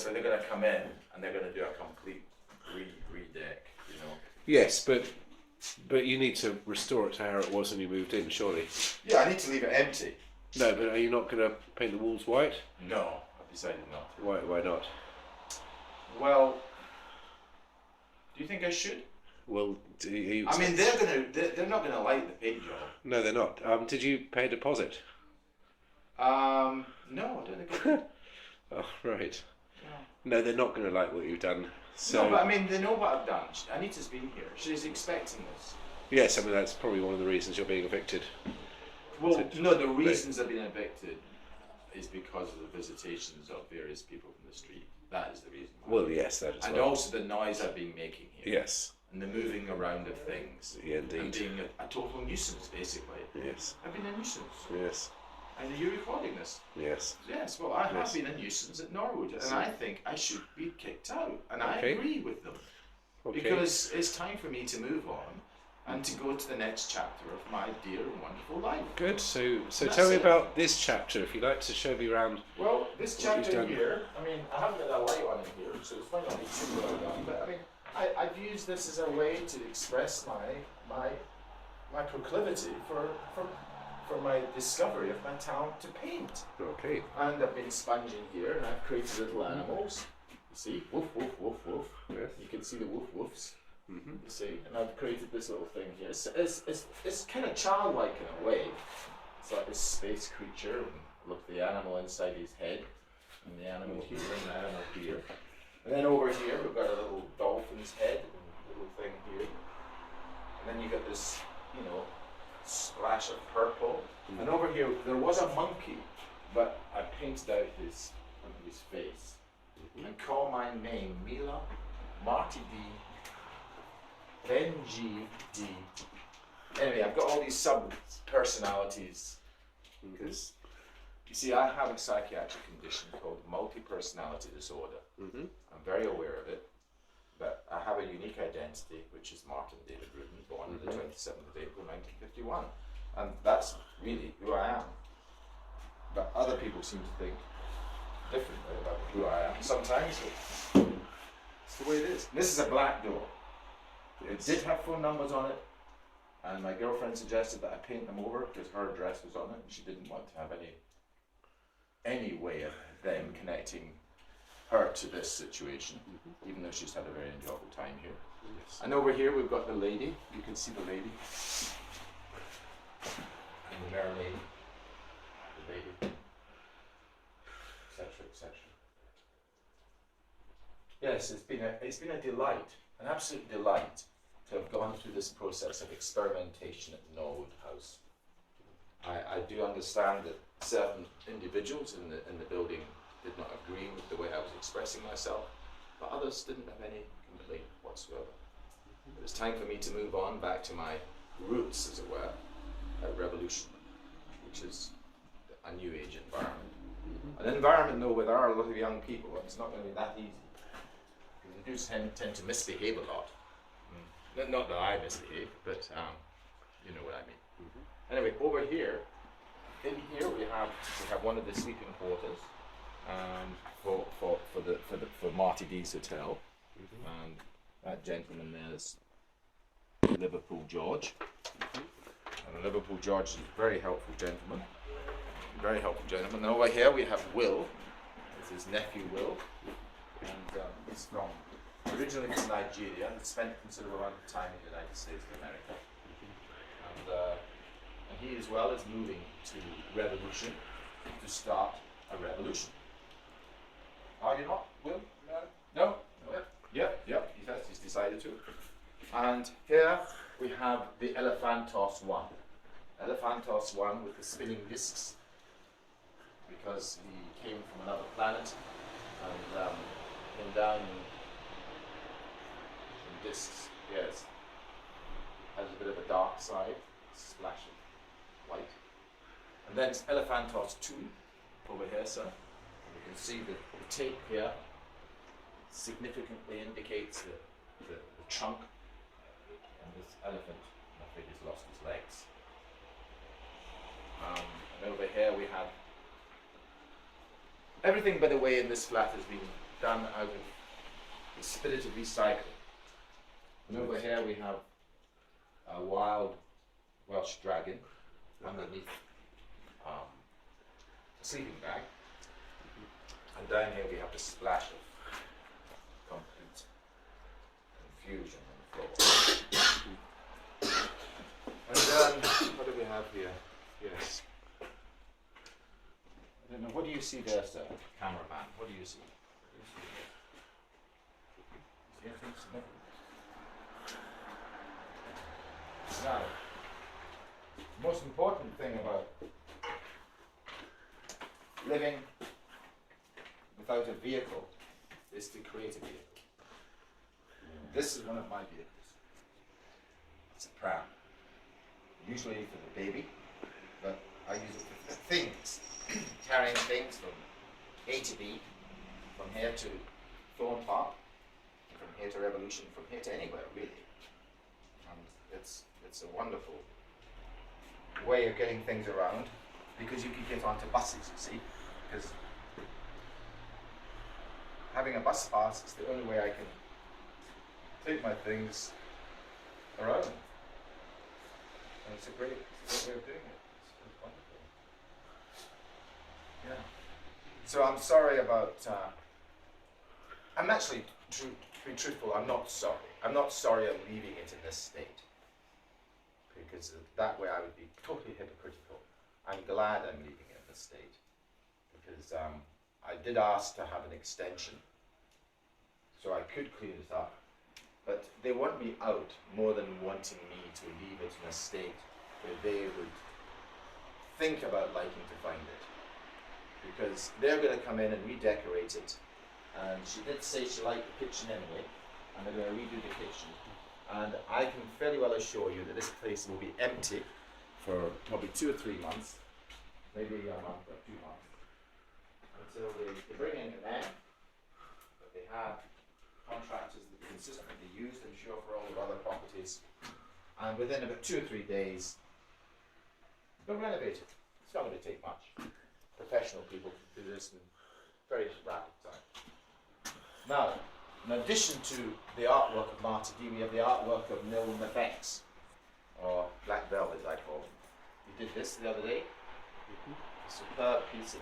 obviously they're going to come in and they're going to do a complete redeck, you know. Yes, but you need to restore it to how it was when you moved in, surely. Yeah, I need to leave it empty. No, but are you not going to paint the walls white? No, I've decided not to. Why not? Well, do you think I should? Well, I mean, they're not gonna like the paint job. No, they're not. Did you pay a deposit? No, I don't think I did. Oh, right. No, they're not going to like what you've done. So. No, but I mean, they know what I've done. Anita's been here. She's expecting this. Yes, I mean, that's probably one of the reasons you're being evicted. Well, no, the reasons I've been evicted is because of the visitations of various people from the street. That is the reason why. Well, yes, that is. And also the noise I've been making here. Yes. And the moving around of things. Yeah, indeed. And being a total nuisance, basically. Yes. I've been a nuisance. Yes. And are you recording this? Yes. Yes, well, I have been a nuisance at Norwood, and I think I should be kicked out. And I agree with them. Okay. Because it's time for me to move on and to go to the next chapter of my dear and wonderful life. Good. So tell me about this chapter, if you'd like to show me around. Well, this chapter here, I mean, I haven't got a light on in here, so it's might not be too well done, but I mean, I've used this as a way to express my proclivity for my discovery of my talent to paint. Okay. And I've been sponging here, and I've created little animals. You see, woof woof woof woof. Yes. You can see the woof woofs. Mm-hmm. You see, and I've created this little thing here. It's kind of childlike in a way. It's like this space creature. And look, the animal inside his head, and the animal here, and the animal here. And then over here we've got a little dolphin's head, and a little thing here. And then you got this, splash of purple. Mm-hmm. And over here there was a monkey, but I painted out his face. Mm-hmm. And call my name Mila Marty D. Then G.D. Anyway, I've got all these sub-personalities because, you see, I have a psychiatric condition called multi-personality disorder. Mm-hmm. I'm very aware of it, but I have a unique identity, which is Martyn David Rudin, born on the 27th of April 1951. And that's really who I am. But other people seem to think differently about who I am. Sometimes it's the way it is. This is a black door. It did have phone numbers on it, and my girlfriend suggested that I paint them over because her address was on it, and she didn't want to have any way of them connecting her to this situation, even though she's had a very enjoyable time here. Yes. And over here we've got the lady. You can see the lady, and the mermaid, the lady, etc., etc. Yes, it's been a delight. An absolute delight to have gone through this process of experimentation at Norwood House. I do understand that certain individuals in the building did not agree with the way I was expressing myself, but others didn't have any complaint whatsoever. It was time for me to move on back to my roots, as it were, at Revolution, which is a new age environment. An environment, though, with our lot of young people, it's not going to be that easy. They do tend to misbehave a lot. Not that I misbehave, but you know what I mean. Mm-hmm. Anyway, over here, in here we have one of the sleeping quarters for Marty D's hotel, and that gentleman there is Liverpool George, and Liverpool George is a very helpful gentleman. Very helpful gentleman. And over here we have Will. This is his nephew Will, and he's originally from Nigeria and spent considerable amount of time in the United States of America. And he as well is moving to Revolution to start a revolution. Are you not, Will? No? Yep. He's decided to. And here we have the Elephantos 1. Elephantos 1 with the spinning discs, because he came from another planet and came down discs, yes. Has a bit of a dark side, splash of white. And then it's Elephantos 2 over here, sir. And you can see the tape here significantly indicates the trunk, and this elephant, I'm afraid, has lost his legs. And over here we have everything, by the way, in this flat has been done out of the spirit of recycling. And over here we have a wild Welsh dragon underneath a sleeping bag. And down here we have the splash of complete confusion on the floor. And then, what do we have here? Yes. I don't know, what do you see there, sir? Cameraman, what do you see? What do you see there? Is there anything significant? Now, the most important thing about living without a vehicle is to create a vehicle. This is one of my vehicles. It's a pram. Usually for the baby, but I use it for things. Carrying things from A to B, from here to Thorn Park, from here to Revolution, from here to anywhere really. And it's a wonderful way of getting things around, because you can get onto buses, you see, because having a bus pass is the only way I can take my things around. And it's a great way of doing it. It's wonderful. Yeah. So I'm sorry about, I'm actually, to be truthful, I'm not sorry. I'm not sorry I'm leaving it in this state, because that way I would be totally hypocritical. I'm glad I'm leaving it in this state, because I did ask to have an extension so I could clean it up, but they want me out more than wanting me to leave it in a state where they would think about liking to find it, because they're going to come in and redecorate it. And she did say she liked the kitchen anyway, and they're going to redo the kitchen. And I can fairly well assure you that this place will be empty for probably 2 or 3 months, maybe a month or 2 months, until they bring in a man that they have contractors that they consistently use, I'm sure, for all their other properties. And within about 2 or 3 days, they'll renovate it. It's not going to take much. Professional people can do this in very rapid time. Now, in addition to the artwork of Martyn Rudin, we have the artwork of Nil Effects, or Black Velvet, I call it. We did this the other day. A superb piece of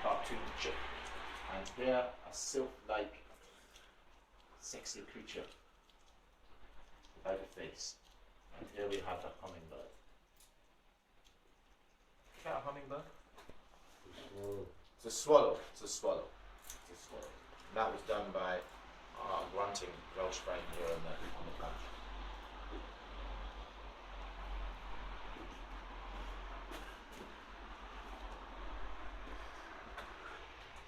cartoonship. And here, a sylph-like, sexy creature without a face. And here we have the hummingbird. Is that a hummingbird? It's a swallow. It's a swallow. It's a swallow. And that was done by our grunting Welsh friend here on the bench.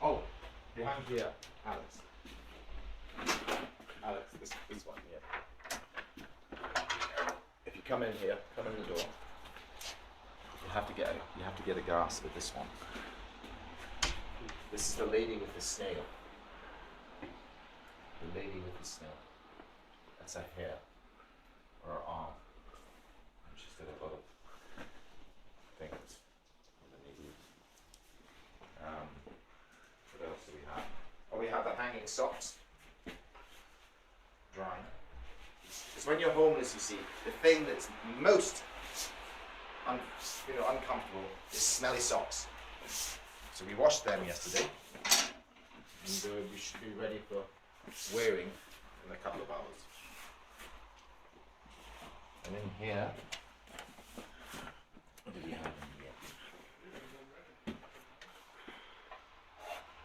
Oh, behind here, Alex. Alex, this one here. If you come in here, come in the door. You have to get a grasp of this one. This is the lady with the snail. The lady with the snail. That's her hair, or her arm. And she's got a lot of things underneath. What else do we have? Oh, we have the hanging socks. Drying. Because when you're homeless, you see, the thing that's most uncomfortable is smelly socks. So we washed them yesterday, and we should be ready for wearing in a couple of hours. And in here, what do we have in here?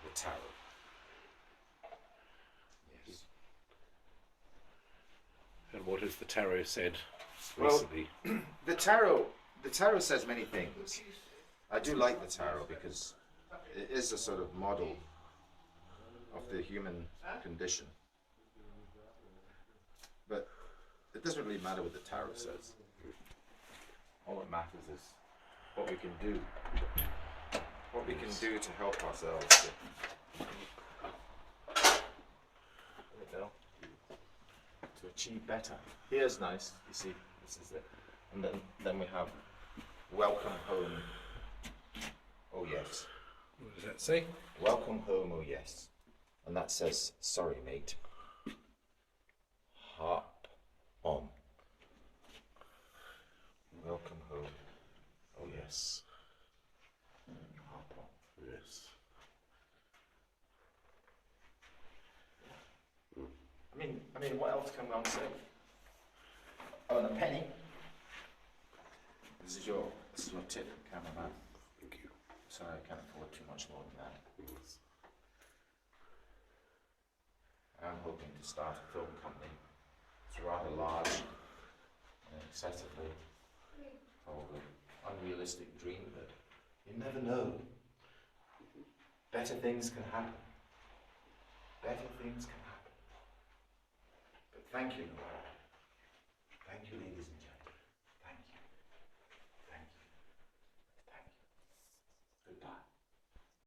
The tarot. Yes. And what has the tarot said Well, recently? The tarot says many things. I do like the tarot because it is a sort of model of the human condition. But it doesn't really matter what the tarot says. All that matters is what we can do. What we can do to help ourselves to achieve better. Here's nice, you see, this is it. And then we have welcome home, oh yes. What does that say? Welcome home, oh yes. And that says, sorry, mate. Harp on. Welcome home. Oh yes. Harp on. Yes. I mean, what else can one say? Oh, and a penny. This is your tip, cameraman. Thank you. Sorry, I can't afford too much more than that. Yes. I'm hoping to start a film company. It's a rather large and excessively, probably unrealistic dream, but you never know. Better things can happen. Better things can happen. But thank you, Noel.